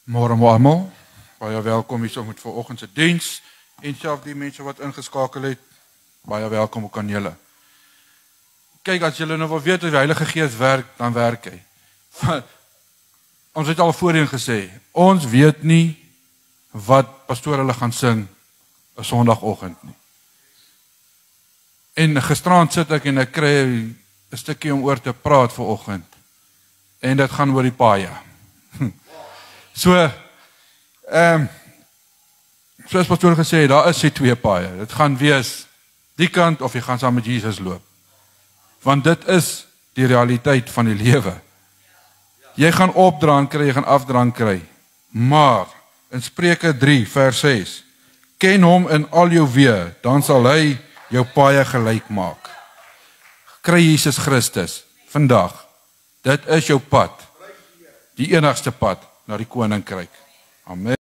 Môre almal, baie welkom hier met vanoggend se diens en self die mense wat ingeskakel het, baie welkom ook aan julle. Kyk, as julle nou wil weet hoe die Heilige Gees werk, dan werk hy. Ons het al voorheen gesê, ons weet nie wat pastoor hulle gaan sing 'n Sondagoggend nie. En gisterand sit ek en ek kry 'n stukkie om oor te praat vanoggend. En dit gaan oor die paaie. Soos pastoor gesê, daar is die twee paaie. Dit gaan wees die kant of jy gaan saam met Jesus loop. Want dit is die realiteit van die lewe. Jy gaan opdraan kry, jy gaan afdraan kry. Maar in Spreuke 3 vers 6, ken hom in al jou weë, dan sal hy jou paaie gelyk maak. Kry Jesus Christus vandag. Dit is jou pad. Die enigste pad na die koninkryk. Amen.